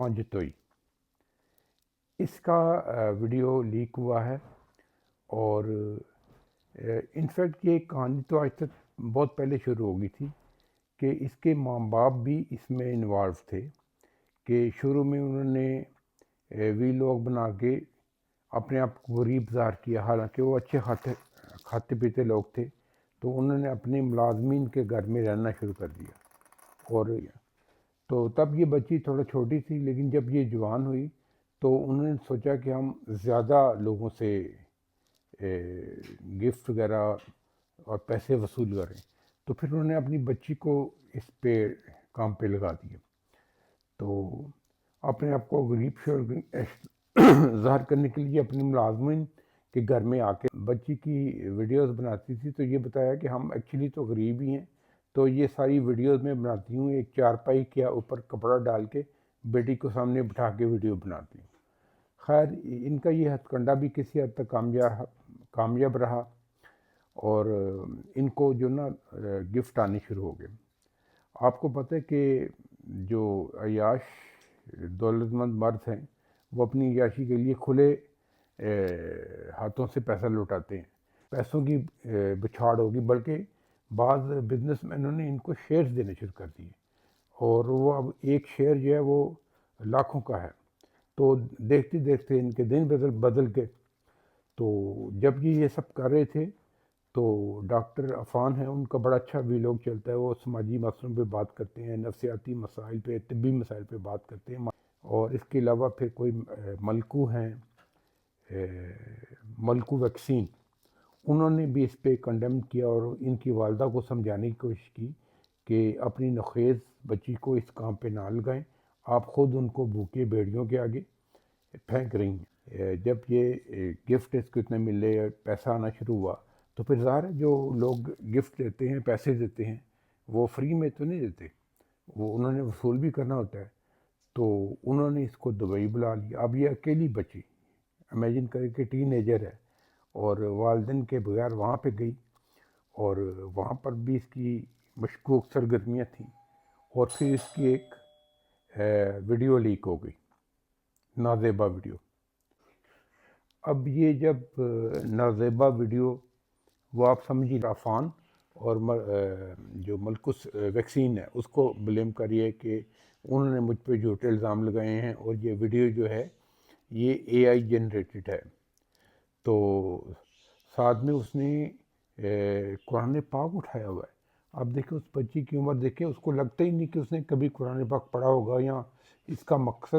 جتوئی اس کا video leak ہوا ہے، اور انفیکٹ یہ کہانی تو آج تک بہت پہلے شروع ہو گئی تھی کہ اس کے ماں باپ بھی اس میں انوالو تھے، کہ شروع میں انہوں نے ویلاگ بنا کے اپنے آپ کو غریب ظاہر کیا، حالانکہ وہ اچھے کھاتے پیتے لوگ تھے، تو انہوں نے اپنے ملازمین کے گھر میں رہنا شروع کر دیا۔ اور تو تب یہ بچی تھوڑا چھوٹی تھی، لیکن جب یہ جوان ہوئی تو انہوں نے سوچا کہ ہم زیادہ لوگوں سے گفٹ وغیرہ اور پیسے وصول کریں، تو پھر انہوں نے اپنی بچی کو اس پہ کام پہ لگا دیا۔ تو اپنے آپ کو غریب شور ظاہر کرنے کے لیے اپنی ملازمین کے گھر میں آ کے بچی کی ویڈیوز بناتی تھی، تو یہ بتایا کہ ہم ایکچولی تو غریب ہی ہیں، تو یہ ساری ویڈیوز میں بناتی ہوں، ایک چارپائی کے اوپر کپڑا ڈال کے بیٹی کو سامنے بٹھا کے ویڈیو بناتی ہوں۔ خیر ان کا یہ ہتھ کنڈا بھی کسی حد تک کامیاب رہا، اور ان کو جو نا گفٹ آنے شروع ہو گئے۔ آپ کو پتہ ہے کہ جو عیاش دولت مند مرد ہیں وہ اپنی عیاشی کے لیے کھلے ہاتھوں سے پیسہ لوٹاتے ہیں، پیسوں کی بچھاڑ ہوگی، بلکہ بعض بزنس مینوں نے ان کو شیئرز دینے شروع کر دیے، اور وہ اب ایک شیئر جو ہے وہ لاکھوں کا ہے۔ تو دیکھتے دیکھتے ان کے دن بدل کے، تو جب یہ سب کر رہے تھے تو ڈاکٹر عفان ہیں، ان کا بڑا اچھا ویلاگ چلتا ہے، وہ سماجی مسئلوں پہ بات کرتے ہیں، نفسیاتی مسائل پہ، طبی مسائل پہ بات کرتے ہیں، اور اس کے علاوہ پھر کوئی ملکو ہیں، ملکو ویکسین، انہوں نے بھی اس پہ کنڈیم کیا اور ان کی والدہ کو سمجھانے کی کوشش کی کہ اپنی نخیز بچی کو اس کام پہ نہ لگائیں، آپ خود ان کو بھوکے بھیڑیوں کے آگے پھینک رہی ہیں۔ جب یہ گفٹ اس کو اتنے ملے، پیسہ آنا شروع ہوا، تو پھر ظاہر ہے جو لوگ گفٹ دیتے ہیں، پیسے دیتے ہیں، وہ فری میں تو نہیں دیتے، وہ انہوں نے وصول بھی کرنا ہوتا ہے۔ تو انہوں نے اس کو دبئی بلا لیا۔ اب یہ اکیلی بچی، امیجن کریں کہ ٹین ایجر ہے، اور والدین کے بغیر وہاں پہ گئی، اور وہاں پر بھی اس کی مشکوک سرگرمیاں تھیں، اور پھر اس کی ایک ویڈیو لیک ہو گئی، نازیبا ویڈیو۔ اب یہ جب نازیبا ویڈیو، وہ آپ سمجھیے عفان اور جو ملکس ویکسین ہے اس کو بلیم کریے کہ انہوں نے مجھ پہ جھوٹے الزام لگائے ہیں، اور یہ ویڈیو جو ہے یہ اے آئی جنریٹڈ ہے۔ تو ساتھ میں اس نے قرآن پاک اٹھایا ہوا ہے۔ اب دیکھیں اس بچی کی عمر دیکھیں، اس کو لگتا ہی نہیں کہ اس نے کبھی قرآن پاک پڑھا ہوگا، یا اس کا مقصد